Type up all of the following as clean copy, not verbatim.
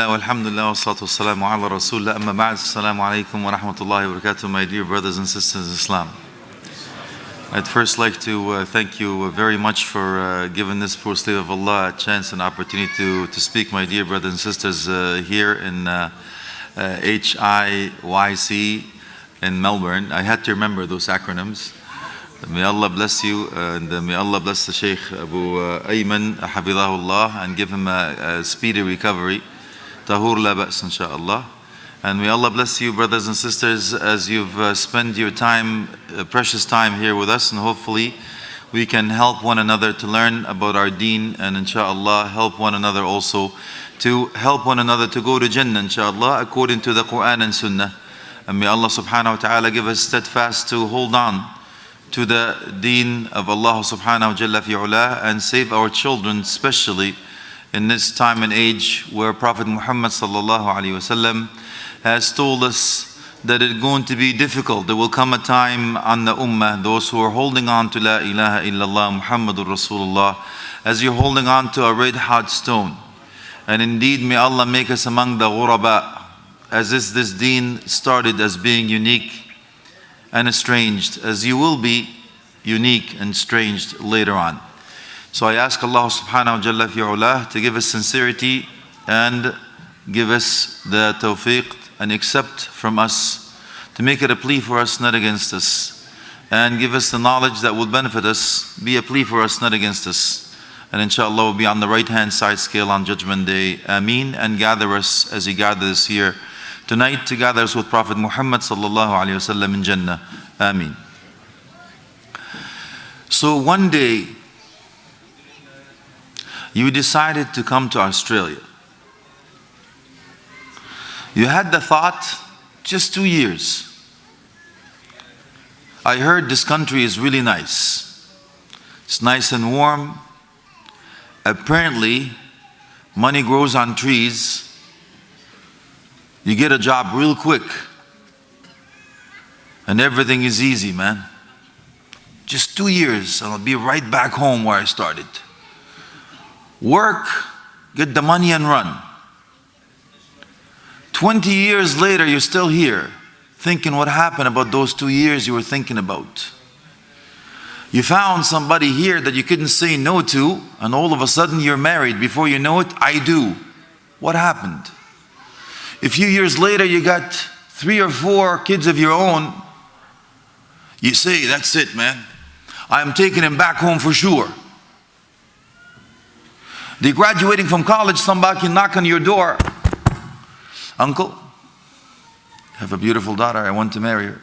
Alhamdulillah, wassalatu wassalamu ala rasulillah, amma ba'd. Assalamu alaikum wa rahmatullahi wa barakatuh, my dear brothers and sisters in Islam. I'd first like to thank you very much for giving this poor slave of Allah a chance and opportunity to speak, my dear brothers and sisters, here in HIYC in Melbourne. I had to remember those acronyms. May Allah bless you, and may Allah bless the Shaykh Abu Ayman, Hafidahullah, and give him a speedy recovery. Tahur la ba's, inshaAllah. And may Allah bless you, brothers and sisters, as you've spent your time, precious time here with us, and hopefully we can help one another to learn about our deen, and inshaAllah help one another also to help one another to go to Jannah, inshaAllah, according to the Qur'an and Sunnah. And may Allah subhanahu wa ta'ala give us steadfast to hold on to the deen of Allah subhanahu wa jalla fi'ula, and save our children, especially in this time and age where Prophet Muhammad sallallahu alaihi wasallam has told us that it's going to be difficult. There will come a time on the ummah, those who are holding on to La ilaha illallah Muhammadur Rasulullah, as you're holding on to a red hot stone. And indeed, may Allah make us among the ghuraba, as this deen started as being unique and estranged, as you will be unique and estranged later on. So I ask Allah subhanahu wa jalla fi'ula to give us sincerity and give us the tawfiq and accept from us, to make it a plea for us, not against us, and give us the knowledge that will benefit us, be a plea for us, not against us. And inshallah we'll be on the right hand side scale on Judgment Day. Ameen. And gather us as He gathered us here tonight, to gather us with Prophet Muhammad sallallahu alaihi wasallam in Jannah. Ameen. So one day you decided to come to Australia. You had the thought, just 2 years. I heard this country is really nice. It's nice and warm. Apparently, money grows on trees. You get a job real quick. And everything is easy, man. Just 2 years, and I'll be right back home where I started. Work, get the money and run. 20 years later, you're still here, thinking what happened about those 2 years you were thinking about. You found somebody here that you couldn't say no to, and all of a sudden you're married. Before you know it, I do. What happened? A few years later, you got 3 or 4 kids of your own. You say, that's it, man. I'm taking him back home for sure. They're graduating from college, somebody can knock on your door. Uncle, I have a beautiful daughter, I want to marry her.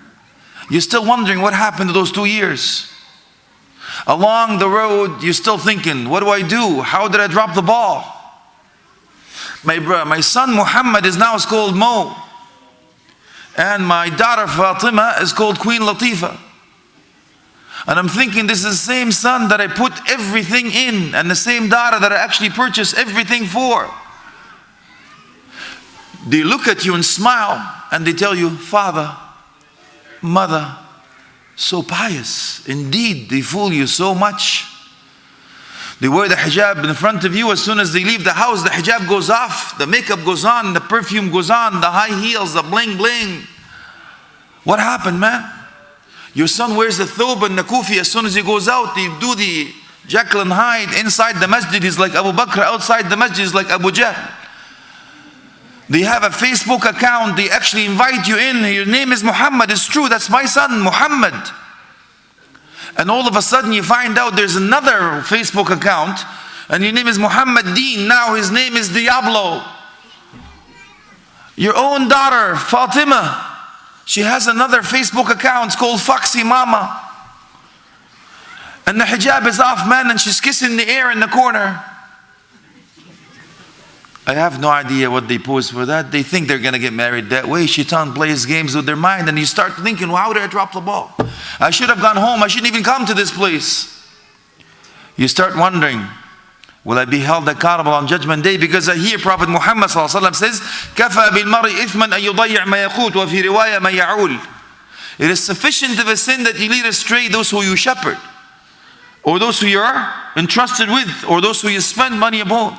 You're still wondering what happened to those 2 years. Along the road, you're still thinking, what do I do? How did I drop the ball? My son Muhammad is now called Mo. And my daughter Fatima is called Queen Latifah. And I'm thinking, this is the same son that I put everything in, and the same daughter that I actually purchased everything for. They look at you and smile, and they tell you, father, mother, so pious. Indeed, they fool you so much. They wear the hijab in front of you. As soon as they leave the house, the hijab goes off, the makeup goes on, the perfume goes on, the high heels, the bling bling. What happened, man? Your son wears the thobe and the kufi. As soon as he goes out, they do the Jekyll and Hyde. Inside the masjid, he's like Abu Bakr. Outside the masjid, he's like Abu Jahl. They have a Facebook account. They actually invite you in. Your name is Muhammad. It's true. That's my son, Muhammad. And all of a sudden, you find out there's another Facebook account, and your name is Muhammad Deen. Now his name is Diablo. Your own daughter, Fatima, she has another Facebook account called Foxy Mama. And the hijab is off, man, and she's kissing the air in the corner. I have no idea what they pose for that. They think they're going to get married that way. Shaitan plays games with their mind, and you start thinking, well, how did I drop the ball? I should have gone home. I shouldn't even come to this place. You start wondering, will I be held accountable on Judgment Day? Because I hear Prophet Muhammad ﷺ says, كَفَى بِالْمَرْءِ إِثْمًا أَن يُضَيِّعْ مَا يَقُوتُ وَفِي رِوَايَةٍ مَا يَعُولُ. It is sufficient of a sin that you lead astray those who you shepherd, or those who you are entrusted with, or those who you spend money upon.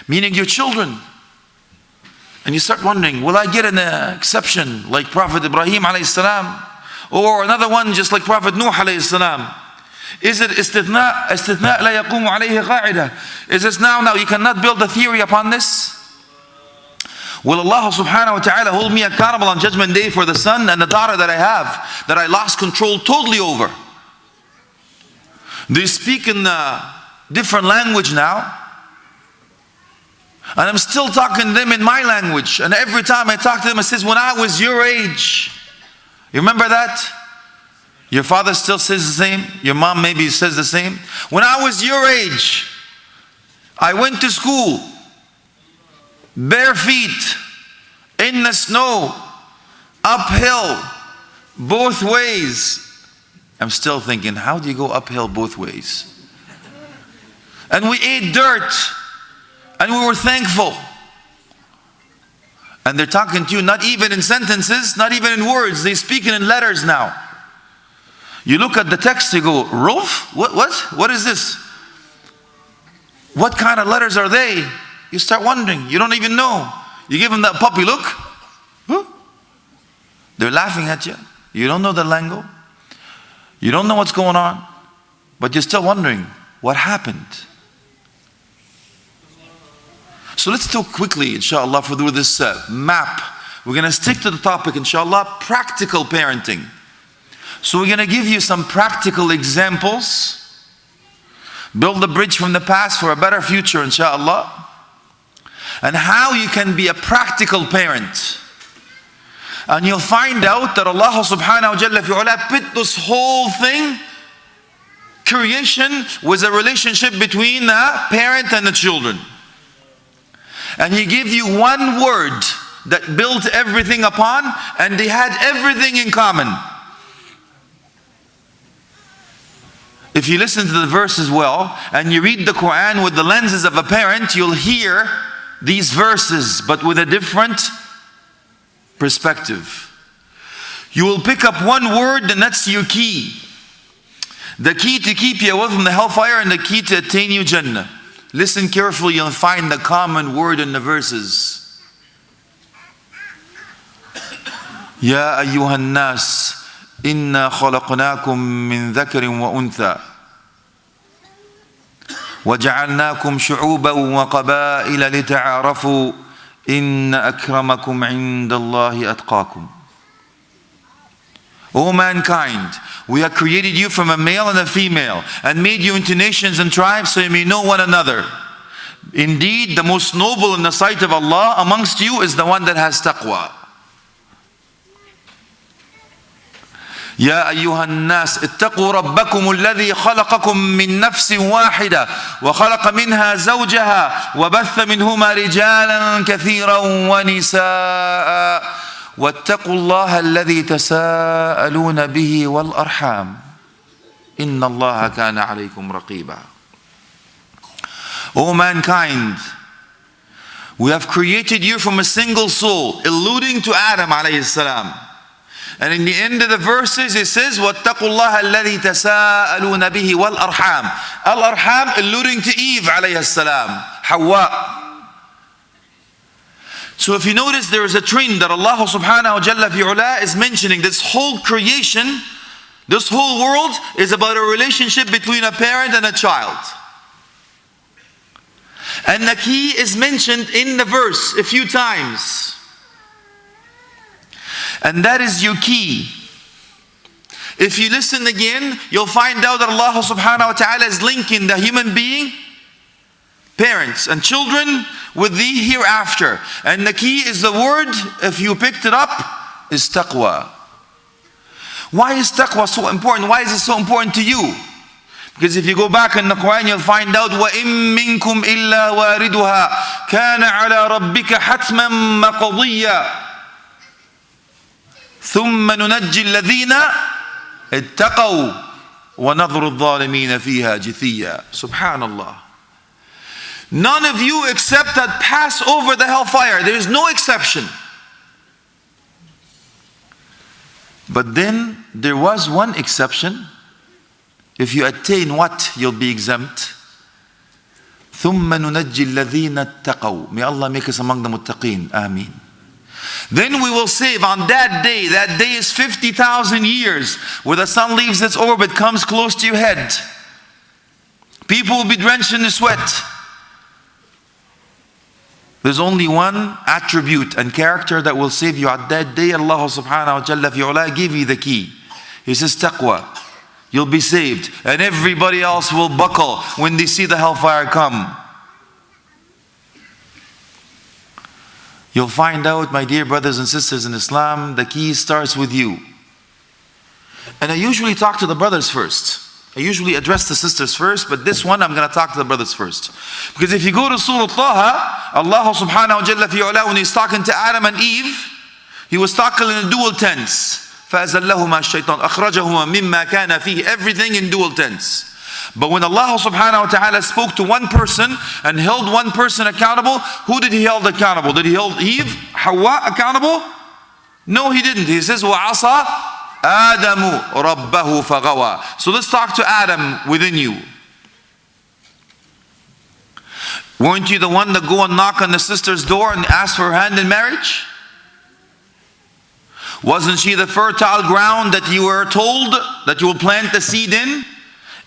Meaning your children. And you start wondering, will I get an exception like Prophet Ibrahim alayhi salam? Or another one just like Prophet Nuh alayhi salam? Is it istithna la yaqumu alayhi qa'ida? Is this now you cannot build a theory upon this? Will Allah subhanahu wa ta'ala hold me accountable on Judgment Day for the son and the daughter that I have, that I lost control totally over? They speak in a different language now. And I'm still talking to them in my language. And every time I talk to them, it says, when I was your age. You remember that? Your father still says the same. Your mom maybe says the same. When I was your age, I went to school, bare feet, in the snow, uphill, both ways. I'm still thinking, how do you go uphill both ways? And we ate dirt. And we were thankful. And they're talking to you not even in sentences, not even in words. They're speaking in letters now. You look at the text, you go, Roof? What is this? What kind of letters are they? You start wondering. You don't even know. You give them that puppy look. Huh? They're laughing at you. You don't know the lingo. You don't know what's going on. But you're still wondering, what happened? So let's talk quickly, inshallah, through this map. We're going to stick to the topic, inshallah, practical parenting. So we're going to give you some practical examples. Build a bridge from the past for a better future, inshallah. And how you can be a practical parent. And you'll find out that Allah subhanahu wa ta'ala put this whole thing, creation, was a relationship between a parent and the children. And He gave you one word that built everything upon, and they had everything in common. If you listen to the verses well, and you read the Qur'an with the lenses of a parent, you'll hear these verses, but with a different perspective. You will pick up one word, and that's your key. The key to keep you away from the hellfire, and the key to attain you Jannah. Listen carefully, you'll find the common word in the verses. Ya ayyuhan nas, inna khalaqnakum min dhakarin wa untha. وَجَعَلْنَاكُمْ شُعُوبًا وَقَبَائِلَ لِتَعَارَفُوا إِنَّ أَكْرَمَكُمْ عِنْدَ اللَّهِ أَتْقَاكُمْ. O mankind, we have created you from a male and a female, and made you into nations and tribes so you may know one another. Indeed, the most noble in the sight of Allah amongst you is the one that has taqwa. يا أيها الناس اتقوا ربكم الذي خلقكم من نفس واحدة وخلق منها زوجها وبث منهما رجالا كثيرا ونساء واتقوا الله الذي تساءلون به والأرحام إن الله كان عليكم رقيبا. O mankind, we have created you from a single soul, alluding to Adam alayhi salam. And in the end of the verses it says واتقوا الله الذي تساءلون به والأرحام. Al-Arham alluding to Eve alayhi salam, Hawa. So if you notice, there is a trend that Allah subhanahu wa ta'ala is mentioning. This whole creation, this whole world is about a relationship between a parent and a child. And the key is mentioned in the verse a few times. And that is your key. If you listen again, you'll find out that Allah subhanahu wa ta'ala is linking the human being, parents and children, with the hereafter. And the key is the word, if you picked it up, is taqwa. Why is taqwa so important? Why is it so important to you? Because if you go back in the Quran, you'll find out وَإِن مِّنكُمْ إِلَّا وَارِدُهَا كَانَ عَلَى رَبِّكَ حَتْمًا مَقْضِيًّا ثُمَّ نُنَجِّي الَّذِينَ اتَّقَوْا وَنَذْرُ الظَّالِمِينَ فِيهَا جِثِيًّا. Subhanallah. None of you except that pass over the hellfire. There is no exception. But then there was one exception. If you attain what? You'll be exempt. ثُمَّ نُنَجِّي الَّذِينَ اتَّقَوْا. May Allah make us among the muttaqeen. Ameen. Then we will save on that day is 50,000 years, where the sun leaves its orbit, comes close to your head. People will be drenched in the sweat. There's only one attribute and character that will save you at that day. Allah subhanahu wa ta'ala fi ula give you the key. He says taqwa. You'll be saved. And everybody else will buckle when they see the hellfire come. You'll find out, my dear brothers and sisters in Islam, the key starts with you. And I usually talk to the brothers first. I usually address the sisters first, but this one I'm going to talk to the brothers first. Because if you go to Surah Taha, Allah subhanahu wa ta'ala fi ula, when he's talking to Adam and Eve, he was talking in a dual tense. فَأَزَلَّهُمَا الشَّيْطَانُ أَخْرَجَهُمَا مِمَّا كَانَ فِيهِ. Everything in dual tense. But when Allah subhanahu wa ta'ala spoke to one person and held one person accountable, who did he hold accountable? Did he hold Eve, Hawa accountable? No, he didn't. He says, وَعَصَى آدَمُ رَبَّهُ فَغَوَى. So let's talk to Adam within you. Weren't you the one to go and knock on the sister's door and ask for her hand in marriage? Wasn't she the fertile ground that you were told that you will plant the seed in?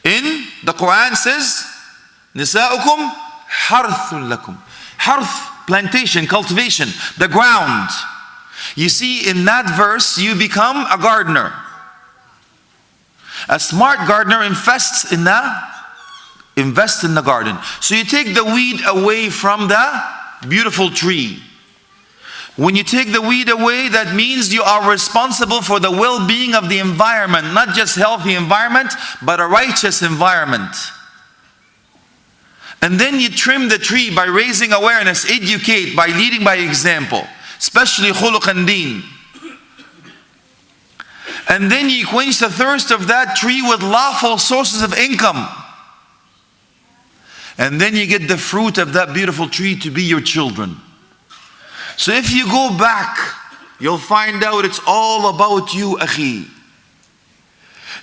In the Quran says, Nisa'ukum harthun lakum. Harth, plantation, cultivation, the ground. You see, in that verse, you become a gardener. A smart gardener invests in the garden. So you take the weed away from the beautiful tree. When you take the weed away, that means you are responsible for the well-being of the environment. Not just healthy environment, but a righteous environment. And then you trim the tree by raising awareness, educate, by leading by example. Especially khuluq and deen. And then you quench the thirst of that tree with lawful sources of income. And then you get the fruit of that beautiful tree to be your children. So if you go back, you'll find out it's all about you, akhi.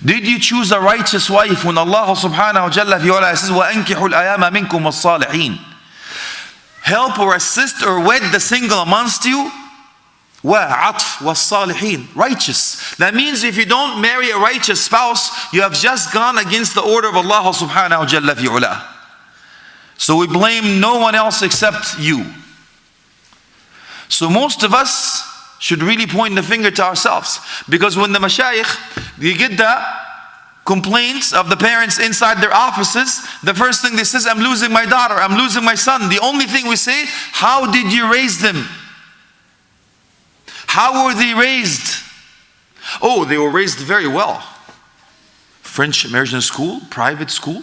Did you choose a righteous wife when Allah subhanahu wa ta'ala says, وَأَنْكِحُوا الْأَيَامَ مِنْكُمْ وَالصَّالِحِينَ? Help or assist or wed the single amongst you. وَعَطْفْ وَالصَّالِحِينَ. Righteous. That means if you don't marry a righteous spouse, you have just gone against the order of Allah subhanahu wa ta'ala. So we blame no one else except you. So most of us should really point the finger to ourselves. Because when the mashayikh, they get the complaints of the parents inside their offices, the first thing they say is, I'm losing my daughter, I'm losing my son. The only thing we say, how did you raise them? How were they raised? Oh, they were raised very well. French American school, private school.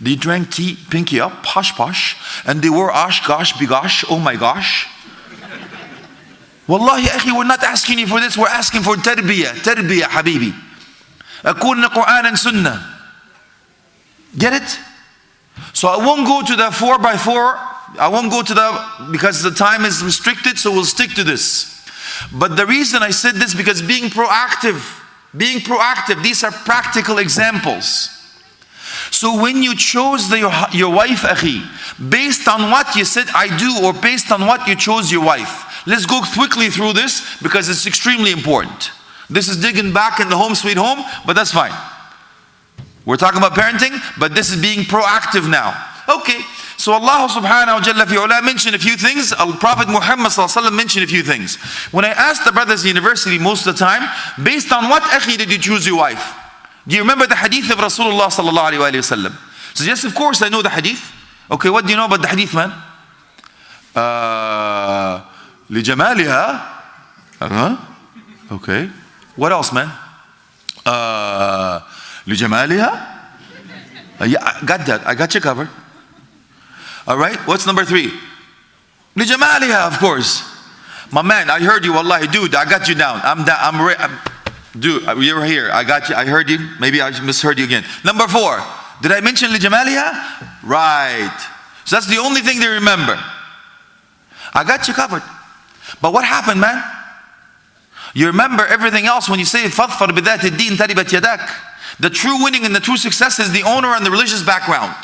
They drank tea, pinky up, posh posh. And they wore osh, gosh, bigosh, oh my gosh. Wallahi, akhi, we're not asking you for this. We're asking for tarbiyah, habibi. Akun Qur'an and Sunnah. Get it? So I won't go to the 4x4. I won't go to because the time is restricted, so we'll stick to this. But the reason I said this, because being proactive, these are practical examples. So when you chose your wife, akhi, based on what you said I do, or based on what you chose your wife, let's go quickly through this because it's extremely important. This is digging back in the home sweet home, but that's fine. We're talking about parenting, but this is being proactive now. Okay, so Allah subhanahu wa ta'ala mentioned a few things. Prophet Muhammad sallallahu alaihi wasallam mentioned a few things. When I asked the brothers in university most of the time, based on what akhi did you choose your wife? Do you remember the hadith of Rasulullah sallallahu alaihi wasallam? So yes, of course I know the hadith. Okay, what do you know about the hadith, man? لجمالها. Okay. What else, man? لجمالها. Yeah, I got that. I got you covered. All right. What's number 3? لجمالها, of course. My man, I heard you. Wallahi, dude, I got you down. Dude, you're here. I got you. I heard you. Maybe I misheard you again. Number 4. Did I mention لجمالها? Right. So that's the only thing they remember. I got you covered. But what happened, man? You remember everything else when you say فَظْفَرْ بِذَاتِ الدِّينِ تَرِبَتْ يَدَاكَ. The true winning and the true success is the owner and the religious background.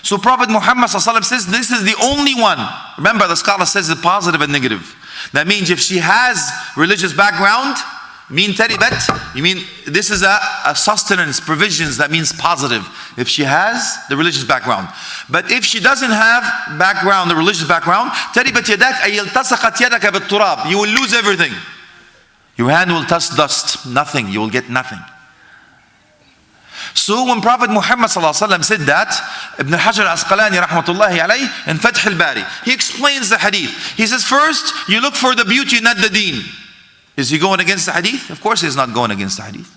So Prophet Muhammad says this is the only one. Remember, the scholar says it's positive and negative. That means if she has religious background, mean taribat, you mean this is a sustenance, provisions, that means positive. If she has the religious background. But if she doesn't have background, the religious background, taribat yadak ay iltasaqat yadaka bit-turab. You will lose everything. Your hand will touch dust, nothing, you will get nothing. So when Prophet Muhammad said that, Ibn Hajar al-Asqalani rahmatullahi alayhi in Fath al-Bari, he explains the hadith. He says first, you look for the beauty, not the deen. Is he going against the hadith? Of course he's not going against the hadith.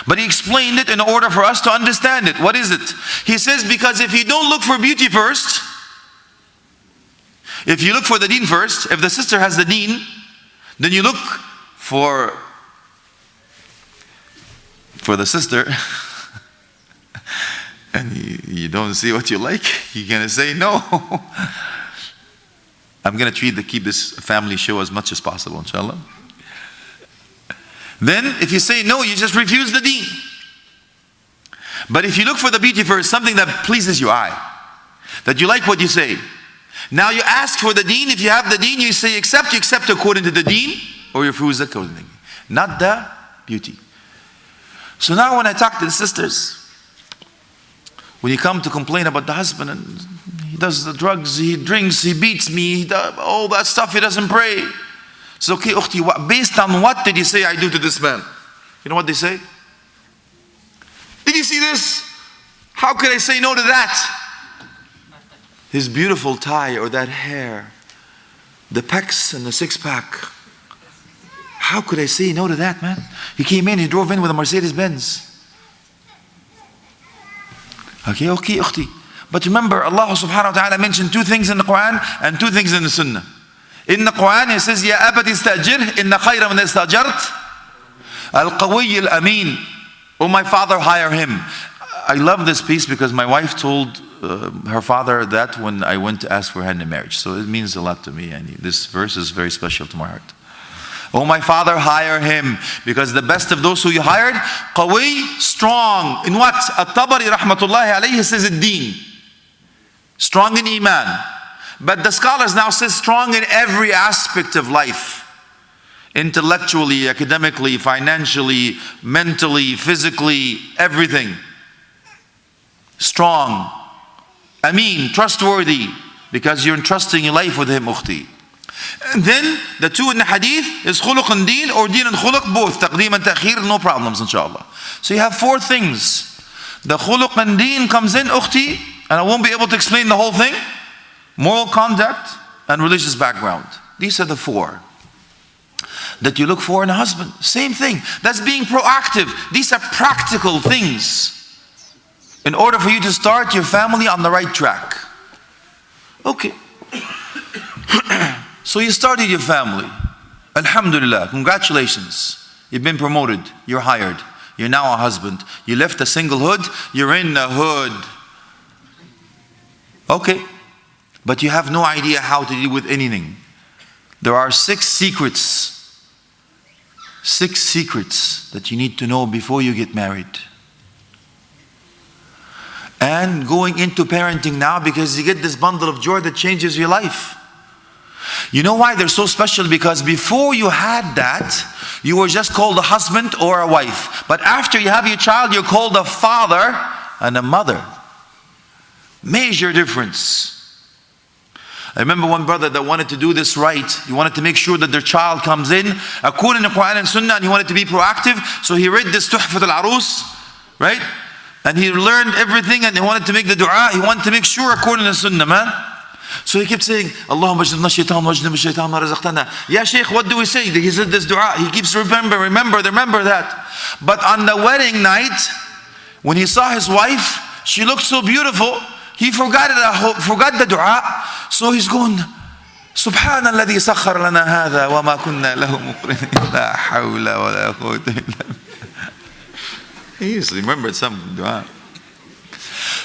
But he explained it in order for us to understand it. What is it? He says because if you don't look for beauty first, if you look for the deen first, if the sister has the deen, then you look for the sister and you don't see what you like, you're going to say no. I'm going to keep this family show as much as possible, inshallah. Then if you say no, you just refuse the deen. But if you look for the beauty first, something that pleases your eye, that you like what you say, now you ask for the deen. If you have the deen, you say accept, you accept according to the deen, or you refuse accordingly, not the beauty. So now when I talk to the sisters, when you come to complain about the husband and he does the drugs, he drinks, he beats me, he does all that stuff, he doesn't pray. It's okay, ukhti, based on what did you say I do to this man? You know what they say? Did you see this? How could I say no to that? His beautiful tie or that hair, the pecs and the six-pack. How could I say no to that, man? He came in, he drove in with a Mercedes-Benz. Okay, ukhti. But remember, Allah subhanahu wa ta'ala mentioned two things in the Quran and two things in the Sunnah. In the Quran, He says, Ya abadi istajir, inna khayra man istajart, al-qawiy al-amin. Oh, my father, hire him. I love this piece because my wife told her father that when I went to ask for hand in marriage. So it means a lot to me. This verse is very special to my heart. Oh, my father, hire him, because the best of those who you hired, qawi, strong. In what? At-Tabari rahmatullahi alayhi says ad-deen. Strong in iman. But the scholars now say strong in every aspect of life. Intellectually, academically, financially, mentally, physically, everything. Strong. Ameen, trustworthy, because you're entrusting your life with him, ukhti. And then the two in the hadith is khuluq and deen, or deen and khuluq, both. Taqdeem and ta'khir, no problems, inshallah. So you have four things. The khuluq and deen comes in, ukhti, and I won't be able to explain the whole thing. Moral conduct and religious background. These are the four that you look for in a husband. Same thing. That's being proactive. These are practical things in order for you to start your family on the right track. Okay. So you started your family. Alhamdulillah. Congratulations. You've been promoted. You're hired. You're now a husband. You left the singlehood. You're in the hood. Okay. But you have no idea how to deal with anything. There are 6 secrets. 6 secrets that you need to know before you get married. And going into parenting now, because you get this bundle of joy that changes your life. You know why they're so special? Because before you had that, you were just called a husband or a wife. But after you have your child, you're called a father and a mother. Major difference. I remember one brother that wanted to do this right. He wanted to make sure that their child comes in according to Quran and Sunnah, and he wanted to be proactive. So he read this Tuhfat al-Arus, right? And he learned everything, and he wanted to make the dua. He wanted to make sure according to Sunnah, man. So he kept saying, Allahumma jannibna shaitan wajnib shaitan ma razaqtana. Ya Shaykh, what do we say? He said this dua. He keeps remember that. But on the wedding night, when he saw his wife, she looked so beautiful, he forgot the dua. So he's going, Subhana alladhi sakhar lana hadha wa ma kunna lahu muqrinin la hawla wa la quwwata illa billah. He just remembered some dua.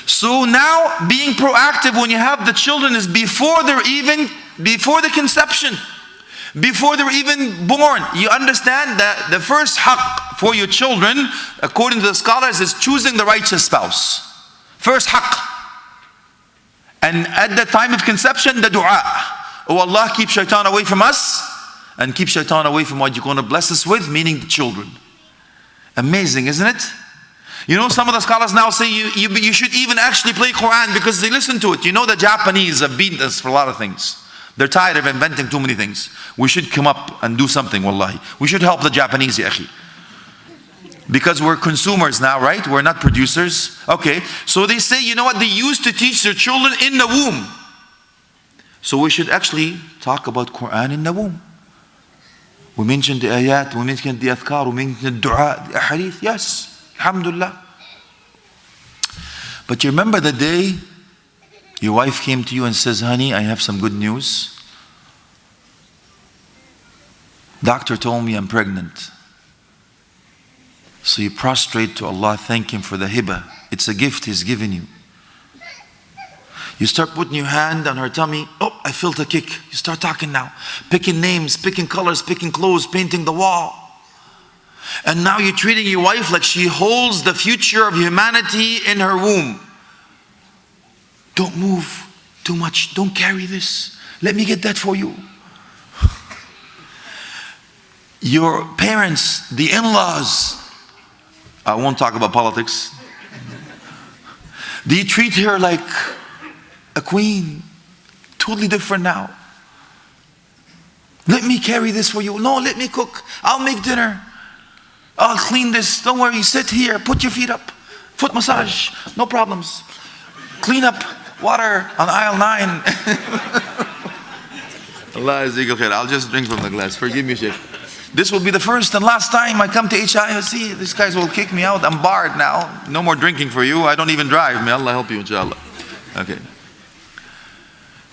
So now being proactive when you have the children is before the conception, before they're even born. You understand that the first haqq for your children, according to the scholars, is choosing the righteous spouse. First haqq. And at the time of conception, the dua. Oh Allah, keep shaitan away from us and keep shaitan away from what you're going to bless us with, meaning the children. Amazing, isn't it? You know, some of the scholars now say you should even actually play Qur'an because they listen to it. You know, the Japanese have beaten us for a lot of things. They're tired of inventing too many things. We should come up and do something, wallahi. We should help the Japanese, ya akhi. Because we're consumers now, right? We're not producers. Okay, so they say, you know what? They used to teach their children in the womb. So we should actually talk about Qur'an in the womb. We mentioned the ayat, we mentioned the adhkar, we mentioned the dua, the ahadith. Yes. Alhamdulillah. But you remember the day your wife came to you and says, honey, I have some good news. Doctor told me I'm pregnant. So you prostrate to Allah, thank Him for the hibah. It's a gift He's given you. You start putting your hand on her tummy. Oh, I felt a kick. You start talking now. Picking names, picking colors, picking clothes, painting the wall. And now you're treating your wife like she holds the future of humanity in her womb. Don't move too much. Don't carry this. Let me get that for you. Your parents, the in-laws, I won't talk about politics. Do you treat her like a queen? Totally different now. Let me carry this for you. No, let me cook. I'll make dinner. I'll clean this. Don't worry. Sit here. Put your feet up. Foot massage. No problems. Clean up water on aisle 9. Allah Azza wa Jal. I'll just drink from the glass. Forgive me, Sheikh. This will be the first and last time I come to HIOC. These guys will kick me out. I'm barred now. No more drinking for you. I don't even drive. May Allah help you, inshallah. Okay.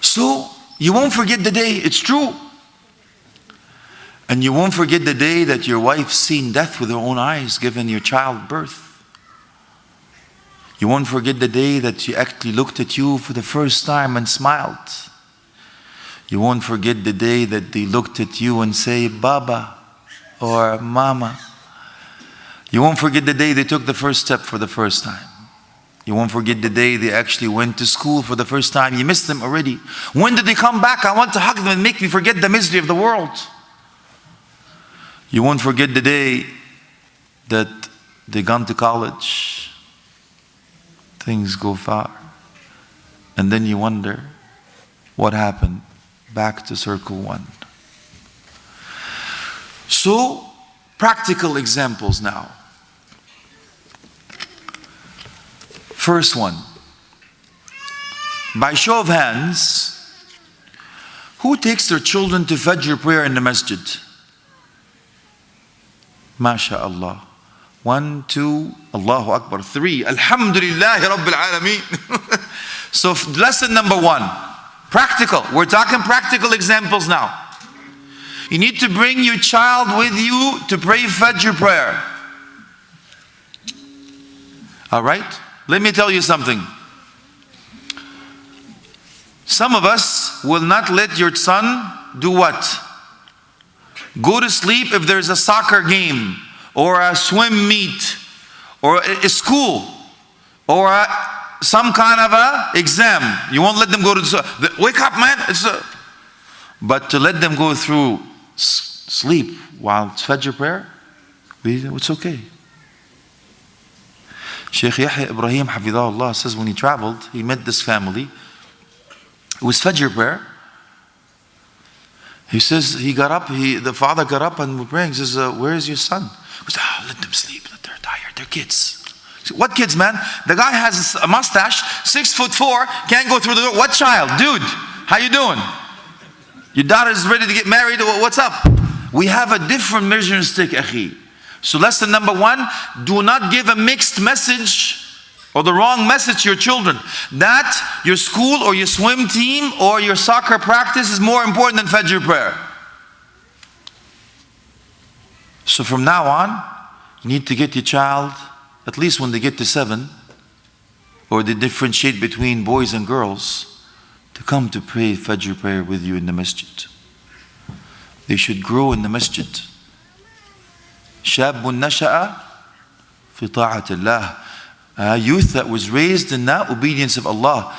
So, you won't forget the day. It's true. And you won't forget the day that your wife seen death with her own eyes, given your child birth. You won't forget the day that she actually looked at you for the first time and smiled. You won't forget the day that they looked at you and say, Baba or Mama. You won't forget the day they took the first step for the first time. You won't forget the day they actually went to school for the first time. You missed them already. When did they come back? I want to hug them and make me forget the misery of the world. You won't forget the day that they gone to college. Things go far. And then you wonder what happened. Back to circle one. So, practical examples now. First one. By show of hands, who takes their children to Fajr prayer in the masjid? MashaAllah. 1, 2, Allahu Akbar. 3, Alhamdulillah Rabbil Alameen. So lesson number 1, practical. We're talking practical examples now. You need to bring your child with you to pray Fajr prayer. Alright? Let me tell you something. Some of us will not let your son do what? Go to sleep if there's a soccer game or a swim meet or a school or some kind of a exam. You won't let them go to wake up, man. But to let them go through sleep while it's Fajr prayer, it's okay. Sheikh Yahya Ibrahim Hafidahullah says when he traveled, he met this family. It was Fajr prayer. He says he got up, the father got up and was praying. He says, where is your son? He says, let them sleep, they're tired, they're kids. Said, what kids, man? The guy has a mustache, 6'4", can't go through the door. What child? Dude, how you doing? Your daughter's ready to get married, what's up? We have a different measuring stick, akhi. So lesson number 1, do not give a mixed message or the wrong message to your children. That your school or your swim team or your soccer practice is more important than Fajr prayer. So from now on, you need to get your child, at least when they get to 7, or they differentiate between boys and girls, to come to pray Fajr prayer with you in the masjid. They should grow in the masjid. شاب نشأ في طاعة الله. A youth that was raised in that obedience of Allah.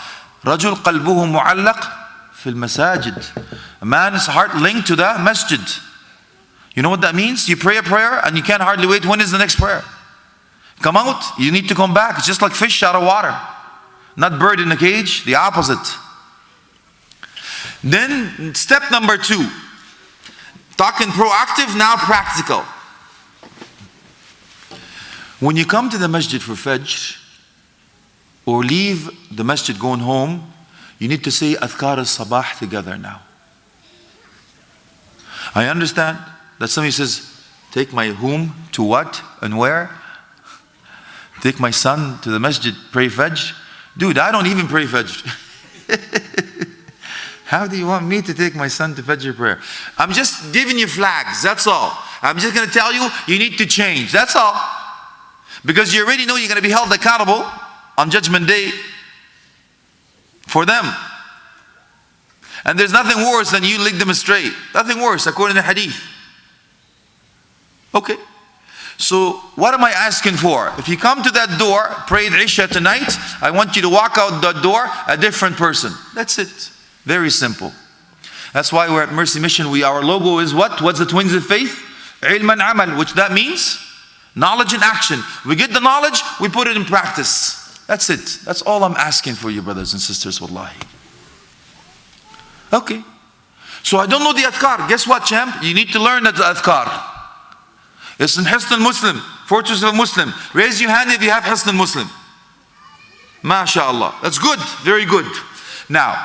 رجل قلبه معلق في المساجد. A man's heart linked to the masjid. You know what that means? You pray a prayer and you can't hardly wait. When is the next prayer? Come out, you need to come back. It's just like fish out of water. Not bird in a cage, the opposite. Then step number 2. Talking proactive, now practical. When you come to the masjid for Fajr, or leave the masjid going home, you need to say Adhkar al-Sabah together now. I understand that somebody says, take my whom to what and where? Take my son to the masjid, pray Fajr? Dude, I don't even pray Fajr. How do you want me to take my son to Fajr prayer? I'm just giving you flags, that's all. I'm just going to tell you, you need to change, that's all. Because you already know you're going to be held accountable on Judgment Day for them. And there's nothing worse than you lead them astray. Nothing worse, according to Hadith. Okay. So what am I asking for? If you come to that door, prayed Isha tonight, I want you to walk out that door a different person. That's it. Very simple. That's why we're at Mercy Mission. Our logo is what? What's the twins of faith? Ilm and amal, which that means knowledge and action. We get the knowledge, we put it in practice. That's it. That's all I'm asking for you, brothers and sisters, wallahi. Okay. So I don't know the adhkar. Guess what, champ? You need to learn the adhkar. It's in Hisn Muslim, Fortress of a Muslim. Raise your hand if you have Hisn Muslim. MashaAllah. That's good. Very good. Now,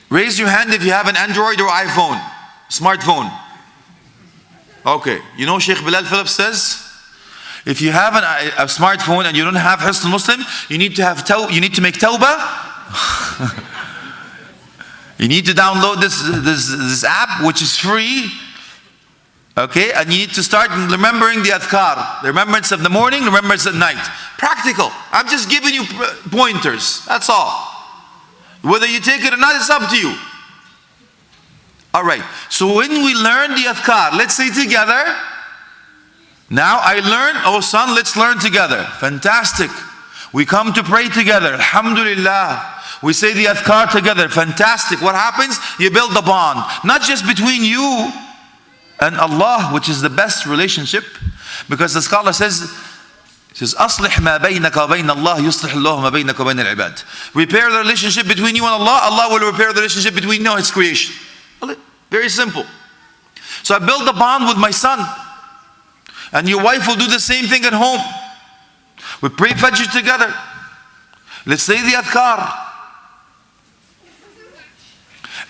raise your hand if you have an Android or iPhone, smartphone. Okay. You know Sheikh Bilal Phillips says, if you have a smartphone and you don't have Hisn Muslim, you need to make tawbah. You need to download this app, which is free. Okay, and you need to start remembering the adhkar, the remembrance of the morning, the remembrance at night. Practical. I'm just giving you pointers. That's all. Whether you take it or not, it's up to you. All right. So when we learn the adhkar, let's say together. Now I learn, oh son, let's learn together. Fantastic. We come to pray together. Alhamdulillah. We say the adhkar together. Fantastic. What happens? You build the bond. Not just between you and Allah, which is the best relationship. Because the scholar says, أَصْلِحْ مَا بَيْنَكَ وَبَيْنَ اللَّهِ يُصْلِحُ اللَّهُ مَا بَيْنَكَ وَبَيْنَ الْعِبَادِ. Repair the relationship between you and Allah. Allah will repair the relationship between you and His creation. Very simple. So I build the bond with my son. And your wife will do the same thing at home. We pray Fajr together. Let's say the adhkar.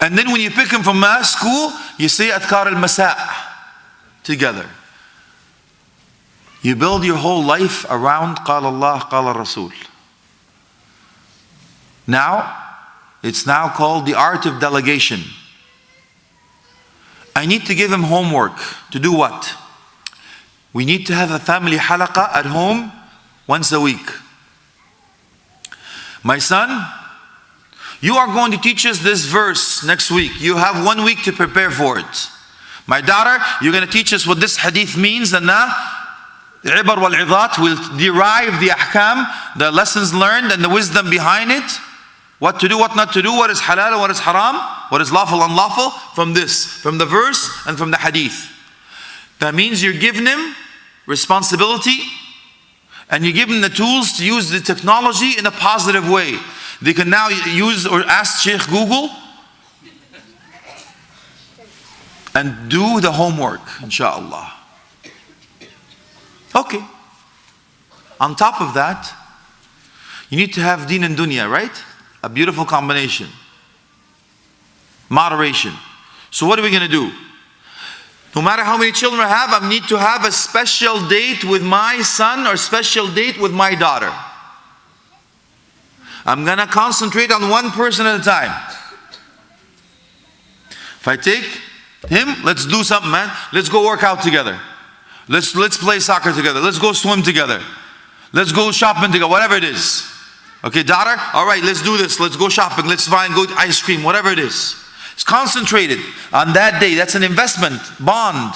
And then when you pick him from school, you say adhkar al-masa' together. You build your whole life around قال الله قال الرسول. Now, it's now called the art of delegation. I need to give him homework. To do what? We need to have a family halaqah at home once a week. My son, you are going to teach us this verse next week. You have 1 week to prepare for it. My daughter, you're going to teach us what this hadith means, and now the ibar wal idat will derive the ahkam, the lessons learned and the wisdom behind it. What to do, what not to do, what is halal and what is haram, what is lawful and unlawful from this, from the verse and from the hadith. That means you're giving him responsibility and you give him the tools to use the technology in a positive way. They can now use or ask Sheikh Google and do the homework, inshallah. Okay. On top of that, you need to have deen and dunya, right? A beautiful combination. Moderation. So what are we going to do? No matter how many children I have, I need to have a special date with my son or special date with my daughter. I'm going to concentrate on one person at a time. If I take him, let's do something, man. Let's go work out together. Let's play soccer together. Let's go swim together. Let's go shopping together, whatever it is. Okay, daughter, all right, let's do this. Let's go shopping. Let's find go ice cream, whatever it is. It's concentrated on that day. That's an investment, bond.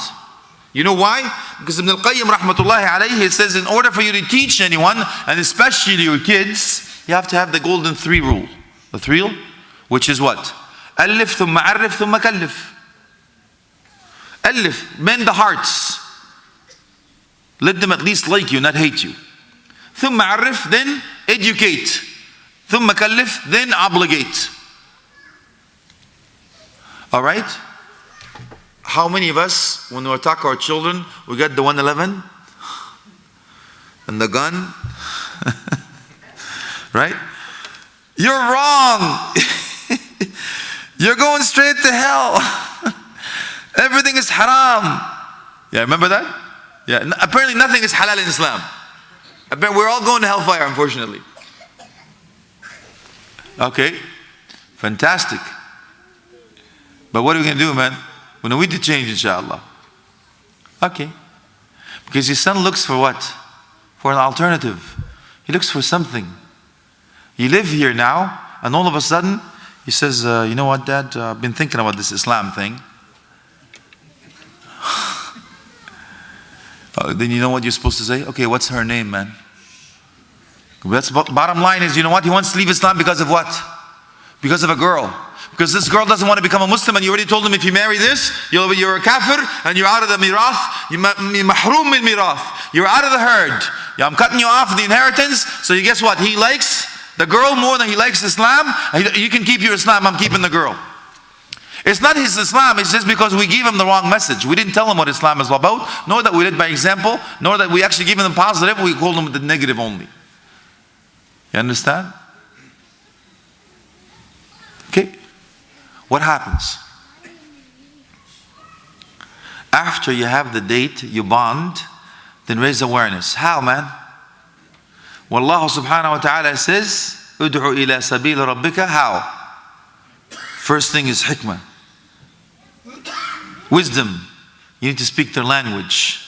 You know why? Because Ibn al-Qayyim rahmatullahi alayhi says in order for you to teach anyone, and especially your kids, you have to have the golden 3 rule. The thrill, which is what? Alif thumma arif thumma kallif. Alif, mend the hearts. Let them at least like you, not hate you. Thumma arif, then educate. Thumma kallif, then obligate. Alright? How many of us, when we attack our children, we got the 111 and the gun? Right? You're wrong. You're going straight to hell. Everything is haram. Yeah, remember that? Yeah, apparently nothing is halal in Islam. We're all going to hellfire, unfortunately. Okay, fantastic. But what are we going to do, man? We need to change, inshallah. Okay. Because your son looks for what? For an alternative. He looks for something. You live here now, and all of a sudden, he says, you know what, Dad? I've been thinking about this Islam thing. Then you know what you're supposed to say? Okay, what's her name, man? That's bottom line is, you know what? He wants to leave Islam because of what? Because of a girl. Because this girl doesn't want to become a Muslim, and you already told him if you marry this, you're a kafir, and you're out of the mirath. Mahroom min mirath. You're out of the herd. Yeah, I'm cutting you off the inheritance. So you guess what? He likes the girl more than he likes Islam. You can keep your Islam, I'm keeping the girl. It's not his Islam, it's just because we gave him the wrong message. We didn't tell him what Islam is all about, nor that we did by example, nor that we actually gave him the positive, we told him the negative only. You understand? Okay. What happens? After you have the date, you bond, then raise awareness. How, man? Well, Allah subhanahu wa ta'ala says, Ud'u ila sabil rabbika. How? First thing is hikmah. Wisdom. You need to speak their language.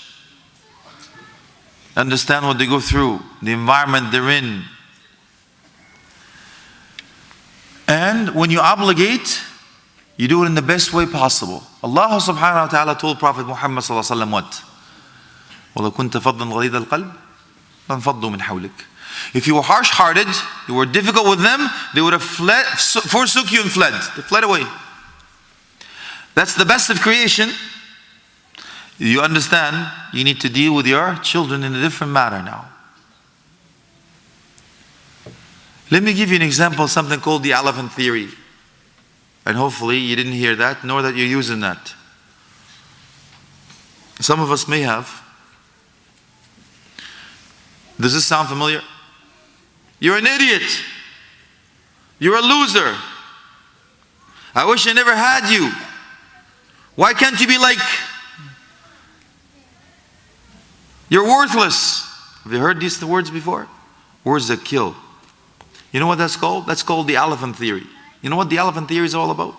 Understand what they go through, the environment they're in. And when you obligate, you do it in the best way possible. Allah subhanahu wa ta'ala told Prophet Muhammad sallallahu alaihi wasallam what? وَلَوْ كُنْتَ فَضًّا غَلِيظَ الْقَلْبِ لَانْفَضُّوا مِنْ حَوْلِكَ. If you were harsh-hearted, you were difficult with them, they would have forsook you and fled. They fled away. That's the best of creation. You understand, you need to deal with your children in a different manner now. Let me give you an example of something called the elephant theory. And hopefully you didn't hear that, nor that you're using that. Some of us may have. Does this sound familiar? You're an idiot. You're a loser. I wish I never had you. Why can't you be like? You're worthless. Have you heard these words before? Words that kill. You know what that's called? That's called the elephant theory. You know what the elephant theory is all about?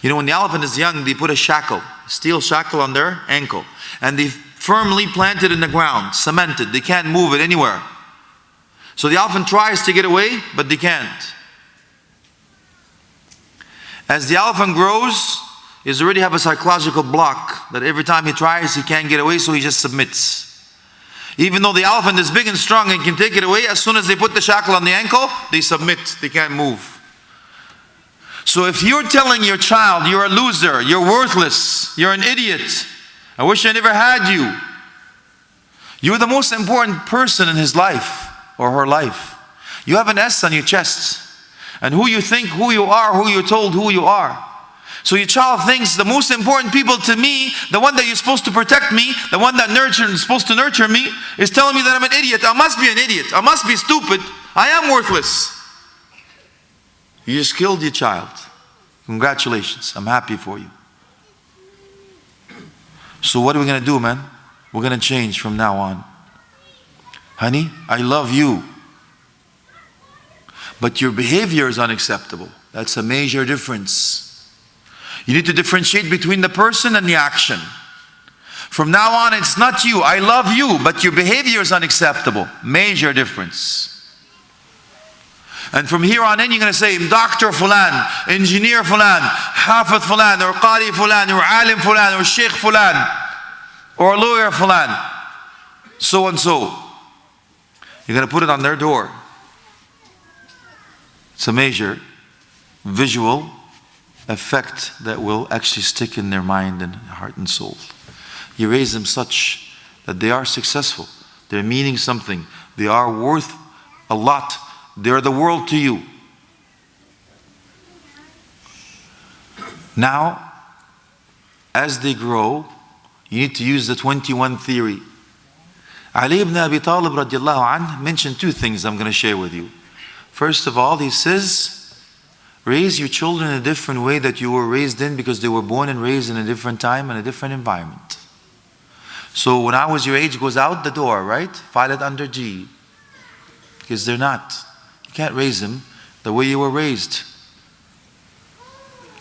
You know, when the elephant is young, they put a shackle, a steel shackle on their ankle, and they firmly plant it in the ground, cemented. They can't move it anywhere. So the elephant tries to get away, but they can't. As the elephant grows, he already have a psychological block that every time he tries, he can't get away, so he just submits. Even though the elephant is big and strong and can take it away, as soon as they put the shackle on the ankle, they submit, they can't move. So if you're telling your child, you're a loser, you're worthless, you're an idiot, I wish I never had you, you're the most important person in his life or her life. You have an S on your chest. And who you think, who you are, who you're told who you are. So your child thinks the most important people to me, the one that you're supposed to protect me, the one that is supposed to nurture me, is telling me that I'm an idiot. I must be an idiot. I must be stupid. I am worthless. You just killed your child. Congratulations. I'm happy for you. So what are we going to do, man? We're going to change from now on. Honey, I love you. But your behavior is unacceptable. That's a major difference. You need to differentiate between the person and the action. From now on, it's not you. I love you, but your behavior is unacceptable. Major difference. And from here on in, you're going to say, Dr. Fulan, Engineer Fulan, Hafid Fulan, or Qari Fulan, or Alim Fulan, or Sheikh Fulan, or Lawyer Fulan, so and so. You're going to put it on their door. It's a major visual effect that will actually stick in their mind and heart and soul. You raise them such that they are successful. They're meaning something. They are worth a lot. They're the world to you. Now, as they grow, you need to use the 21 theory. Ali ibn Abi Talib radiallahu anh mentioned two things I'm going to share with you. First of all, he says, raise your children in a different way that you were raised in, because they were born and raised in a different time and a different environment. So when I was your age, goes out the door, right? File it under G. Because they're not. You can't raise them the way you were raised.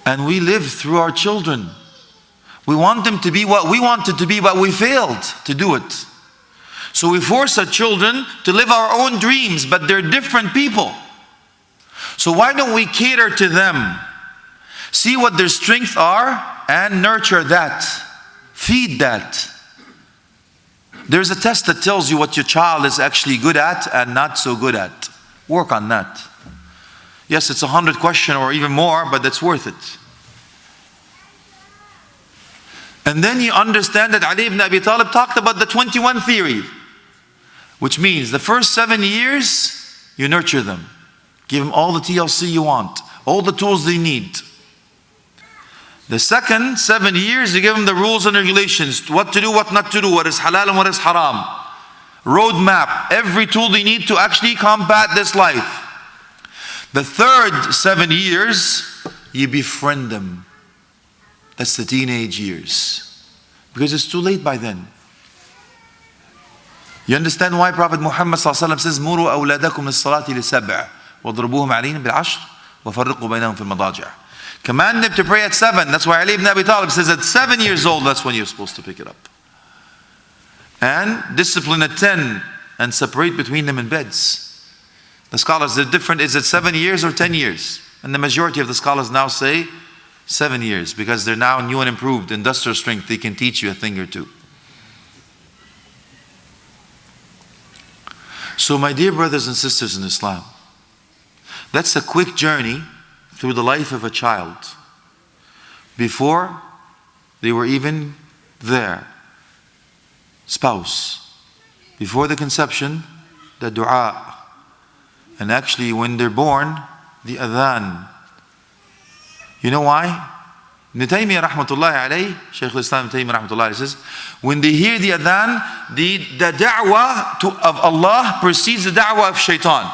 And we live through our children. We want them to be what we wanted to be, but we failed to do it. So we force our children to live our own dreams, but they're different people. So why don't we cater to them? See what their strengths are and nurture that. Feed that. There's a test that tells you what your child is actually good at and not so good at. Work on that. Yes, it's 100 questions or even more, but that's worth it. And then you understand that Ali ibn Abi Talib talked about the 21 theory, which means the first 7 years, you nurture them. Give them all the TLC you want, all the tools they need. The second 7 years, you give them the rules and regulations, what to do, what not to do, what is halal and what is haram. Roadmap, every tool they need to actually combat this life. The third 7 years, you befriend them. That's the teenage years. Because it's too late by then. You understand why Prophet Muhammad says, "Muru awladakum lis-salati li-sab'a, wadribuhum 'alayhim bil-'ashr, wa farriqu baynahum fil madaj'." Command them to pray at 7. That's why Ali ibn Abi Talib says at 7 years old, that's when you're supposed to pick it up. And discipline at 10 and separate between them in beds. The scholars, they're different. Is it 7 years or 10 years? And the majority of the scholars now say 7 years, because they're now new and improved, industrial strength. They can teach you a thing or two. So my dear brothers and sisters in Islam, that's a quick journey through the life of a child before they were even there. Spouse, before the conception, the dua, and actually when they're born, the adhan. You know why? Ibn Taymiyyah rahmatullahi alayhi, Shaykh al-Islam Ibn Taymiyyah rahmatullahi alayhi says, when they hear the adhan, the da'wah of Allah precedes the da'wah of shaitan.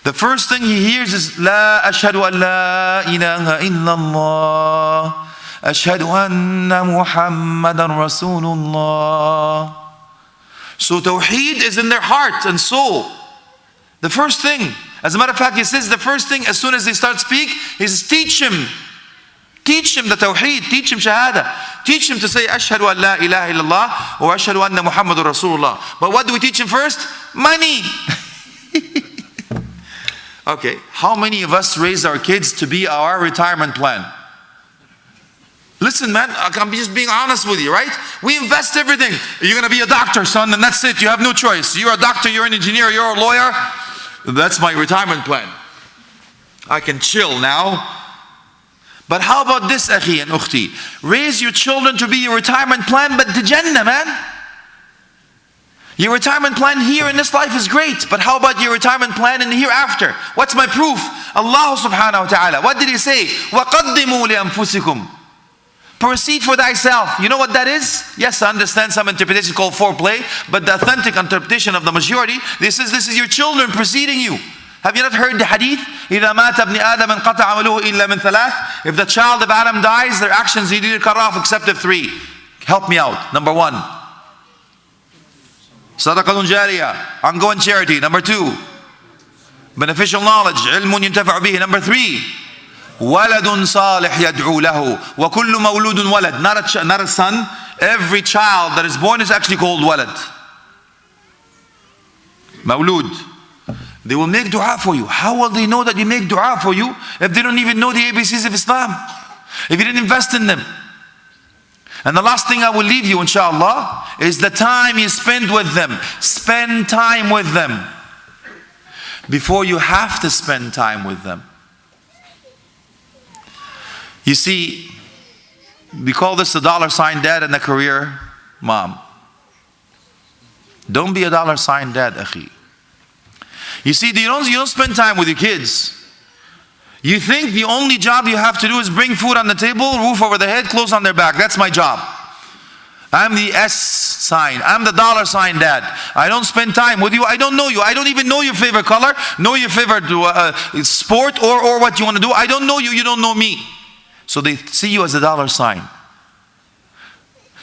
The first thing he hears is, La ashhadu an la ilaha illallah, ashhadu anna Muhammadan Rasulullah. So tawheed is in their heart and soul. The first thing. As a matter of fact, he says the first thing, as soon as they start speak, he says, teach him. Teach him the tawheed, teach him shahada. Teach him to say, ashhadu an la ilaha illallah, or ashhadu anna Muhammadur Rasulullah. But what do we teach him first? Money. Okay, how many of us raise our kids to be our retirement plan? Listen, man, I'm just being honest with you, right? We invest everything. You're going to be a doctor, son, and that's it. You have no choice. You're a doctor, you're an engineer, you're a lawyer. That's my retirement plan. I can chill now. But how about this, akhi and ukhti? Raise your children to be your retirement plan, but the Jannah, man. Your retirement plan here in this life is great, but how about your retirement plan in the hereafter? What's my proof? Allah subhanahu wa ta'ala. What did he say? وَقَدِّمُوا لِأَنفُسِكُمْ. Proceed for thyself. You know what that is? Yes, I understand some interpretation called foreplay, but the authentic interpretation of the majority, this is your children preceding you. Have you not heard the hadith? إِذَا مَاتَ ابْنِ آدَمَ انْقَطَعَ عَمَلُهُ إِلَّا مِنْ ثَلَاثٍ. If the child of Adam dies, their actions need to cut off except of 3. Help me out. Number 1. Sadaqatun jariyah, ongoing charity. Number 2. Beneficial knowledge. علم ينتفع به. Number 3. وَلَدٌ صَالِحْ يَدْعُو لَهُ وَكُلُّ مَوْلُودٌ وَلَدٌ. Not a son. Every child that is born is actually called walad. Mawlud. They will make dua for you. How will they know that you make dua for you if they don't even know the ABCs of Islam? If you didn't invest in them? And the last thing I will leave you, inshallah, is the time you spend with them. Spend time with them. before you have to spend time with them. You see, we call this the dollar sign dad and the career mom. Don't be a dollar sign dad, akhi. You see, you don't spend time with your kids. You think the only job you have to do is bring food on the table, roof over the head, clothes on their back. That's my job. I'm the S sign. I'm the dollar sign dad. I don't spend time with you. I don't know you. I don't even know your favorite color, know your favorite sport or what you want to do. I don't know you. You don't know me. So they see you as a dollar sign.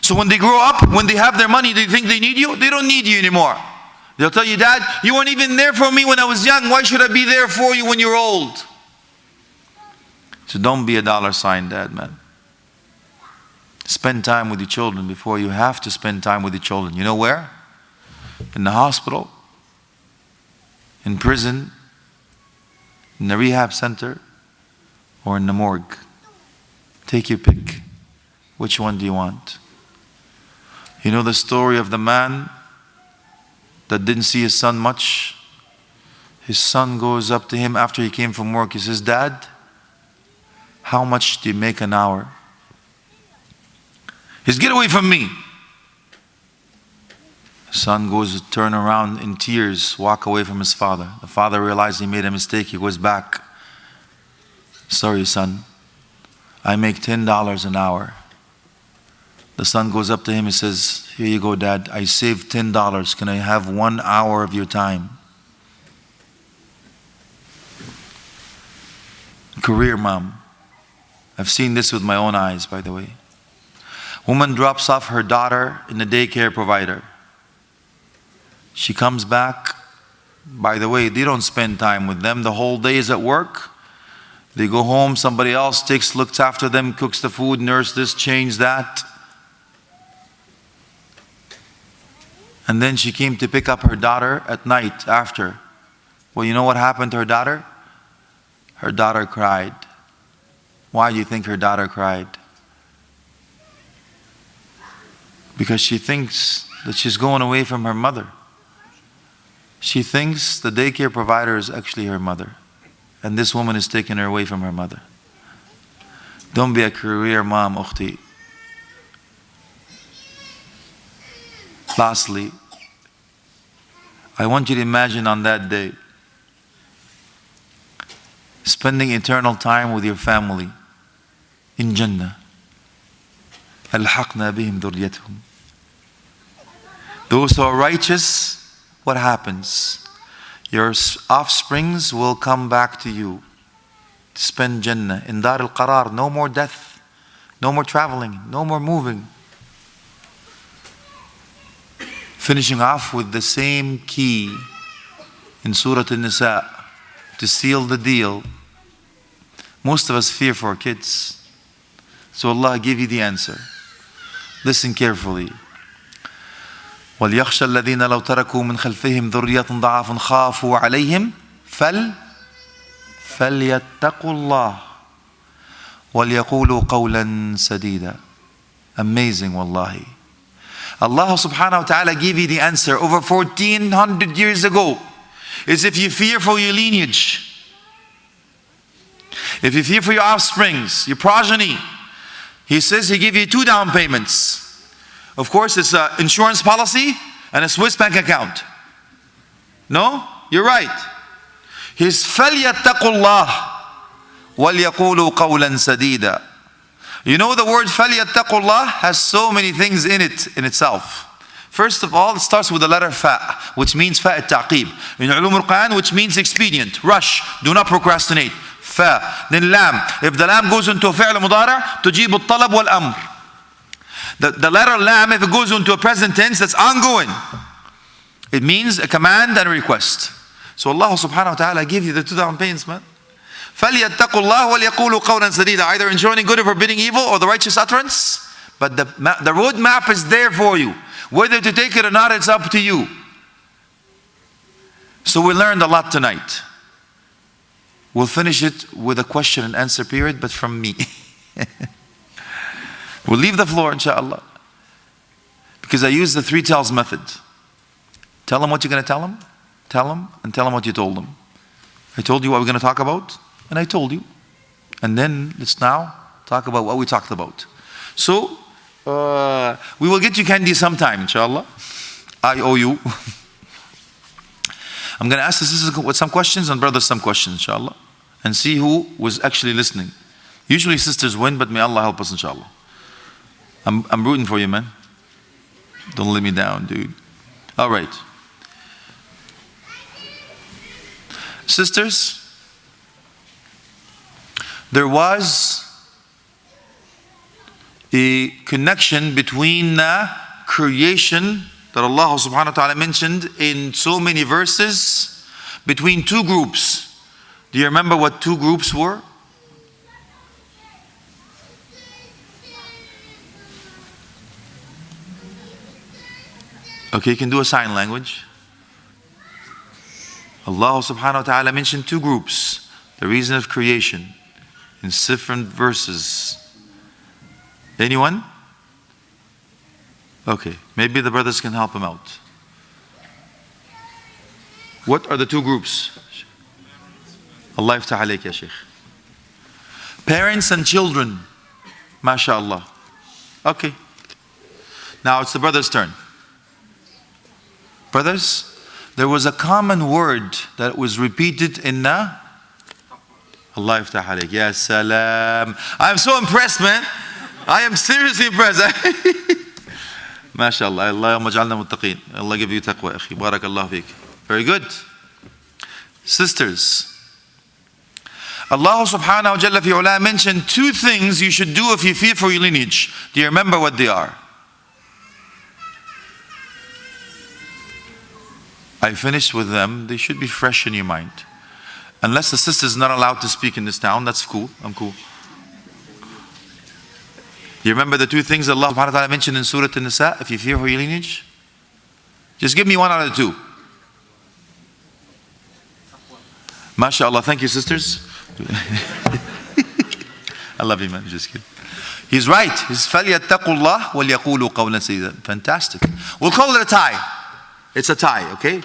So when they grow up, when they have their money, they think they need you. They don't need you anymore. They'll tell you, Dad, you weren't even there for me when I was young. Why should I be there for you when you're old? So don't be a dollar sign dad, man. Spend time with your children before you have to spend time with your children. You know where? In the hospital, in prison, in the rehab center, or in the morgue. Take your pick. Which one do you want? You know the story of the man that didn't see his son much? His son goes up to him after he came from work. He says, Dad, how much do you make an hour? He says, get away from me. The son goes to turn around in tears, walk away from his father. The father realized he made a mistake. He goes back. Sorry, son. I make $10 an hour. The son goes up to him and says, here you go, Dad. I saved $10. Can I have 1 hour of your time? Career mom. I've seen this with my own eyes, by the way. Woman drops off her daughter in the daycare provider. She comes back. By the way, they don't spend time with them. The whole day is at work. They go home, somebody else looks after them, cooks the food, nurse this, change that. And then she came to pick up her daughter at night after. Well, you know what happened to her daughter? Her daughter cried. Why do you think her daughter cried? Because she thinks that she's going away from her mother. She thinks the daycare provider is actually her mother. And this woman is taking her away from her mother. Don't be a career mom, ukhti. Lastly, I want you to imagine on that day, spending eternal time with your family in Jannah. ألحقنا بهم ذريتهم. Those who are righteous, what happens? Your offsprings will come back to you to spend Jannah in Dar al-Qarar. No more death, no more traveling, no more moving. Finishing off with the same key in Surah An-Nisa to seal the deal. Most of us fear for our kids. So Allah give you the answer. Listen carefully. وَلْيَخْشَى الَّذِينَ لَوْ تَرَكُوا مِنْ خَلْفِهِمْ ذُرِّيَّةً ضَعَافًا خَافُوا عَلَيْهِمْ فَلْيَتَّقُوا اللَّهَ وَلْيَقُولُوا قَوْلًا سَدِيدًا. Amazing, wallahi. Allah subhanahu wa ta'ala gave you the answer over 1400 years ago. Is if you fear for your lineage, if you fear for your offsprings, your progeny, He says He gave you 2 down payments. Of course, it's an insurance policy and a Swiss bank account. No? You're right. He's فَلْيَتَّقُوا اللَّهَ وَلْيَقُولُوا قَوْلًا سَدِيدًا. You know the word فَلْيَتَّقُوا اللَّهَ has so many things in it in itself. First of all, it starts with the letter fa, which means fa at-taqib. In ulum al-Quran, which means expedient, rush, do not procrastinate. Fa. Then lam. If the lam goes into a fi'l mudara, تجيب الطلب والأمر. The letter lam, if it goes into a present tense, that's ongoing. It means a command and a request. So Allah subhanahu wa ta'ala gave you the 2 down payments, man. فَلْيَتَّقُوا اللَّهَ وَلْيَقُولُوا قَوْلًا سَدِيدًا. Either enjoining good or forbidding evil or the righteous utterance. But the road map is there for you. Whether to take it or not, it's up to you. So we learned a lot tonight. We'll finish it with a question and answer period, but from me. We'll leave the floor, inshallah. Because I use the 3 tells method. Tell them what you're going to tell them, and tell them what you told them. I told you what we're going to talk about, and I told you. And then let's now talk about what we talked about. So, we will get you candy sometime, inshallah. I owe you. I'm going to ask the sisters with some questions and brothers some questions, inshallah. And see who was actually listening. Usually sisters win, but may Allah help us, inshallah. I'm rooting for you, man. Don't let me down, dude. All right. Sisters, there was a connection between creation that Allah subhanahu wa ta'ala mentioned in so many verses between two groups. Do you remember what two groups were? Okay, you can do a sign language. Allah subhanahu wa ta'ala mentioned two groups, the reason of creation, in different verses. Anyone? Okay, maybe the brothers can help him out. What are the two groups? Allah yaftah alayk ya Sheikh. Parents and children. MashaAllah. Okay. Now it's the brothers' turn. Brothers, there was a common word that was repeated in the Allah yaftah alayk. Ya salam. I'm so impressed, man. I am seriously impressed. MashaAllah. Allahumma ja'alna muttaqeen. Allah give you taqwa, akhi. Barakallahu feek. Very good. Sisters, Allah subhanahu wa jalla fi ula mentioned two things you should do if you fear for your lineage. Do you remember what they are? I finished with them. They should be fresh in your mind. Unless the sister is not allowed to speak in this town, that's cool. I'm cool. You remember the two things Allah subhanahu wa ta'ala mentioned in Surah An-Nisa, if you fear for your lineage? Just give me one out of the two. MashaAllah, thank you sisters. I love you, man, just kidding. He's right. He's فَلْيَتَّقُوا اللَّهِ وَلْيَقُولُوا قَوْلًا سَدِيدًا. Fantastic. We'll call it a tie. It's a tie, okay?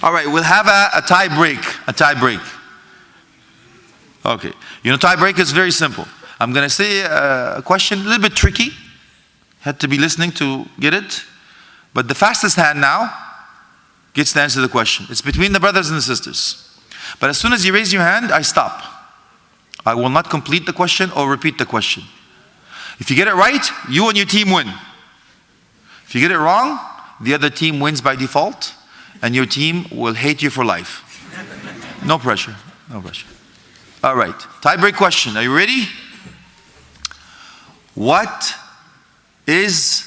All right, we'll have a tie break. A tie break. Okay. You know, tie break is very simple. I'm going to say a question, a little bit tricky. Had to be listening to get it. But the fastest hand now gets to answer the question. It's between the brothers and the sisters. But as soon as you raise your hand, I stop. I will not complete the question or repeat the question. If you get it right, you and your team win. If you get it wrong, the other team wins by default, and your team will hate you for life. No pressure. No pressure. All right. Tie-break question. Are you ready? What is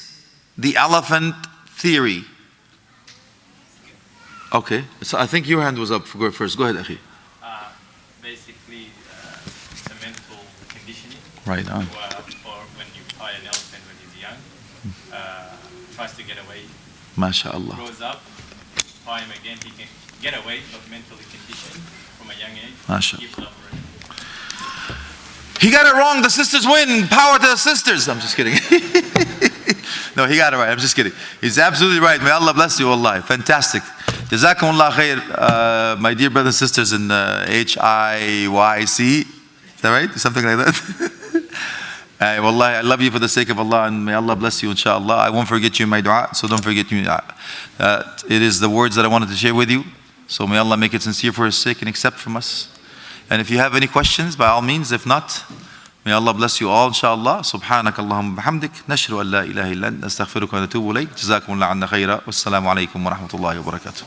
the elephant theory? Okay. So I think your hand was up first. Go ahead, Akhi. Basically, the mental conditioning. Right on. For when you tie an elephant when he's young, tries to get away. MashaAllah. Grows up, tie him again, he can get away, but mentally conditioned from a young age. MashaAllah. Gives up already. He got it wrong. The sisters win. Power to the sisters. I'm just kidding. No, he got it right. I'm just kidding. He's absolutely right. May Allah bless you, Allah. Fantastic. Jazakumullah khair, my dear brothers and sisters in HIYC. Is that right? Something like that? Wallahi, I love you for the sake of Allah, and may Allah bless you, inshallah. I won't forget you in my dua, so don't forget me. It is the words that I wanted to share with you. So may Allah make it sincere for His sake and accept from us. And if you have any questions, by all means. If not, may Allah bless you all, inshallah. Subhanak Allahumma bihamdik. Nashru an la ilaha illa ant. Astaghfiruka wa natubu ilayk. Jazakumullah anna khaira. Wassalamu alaikum wa rahmatullahi wa barakatuh.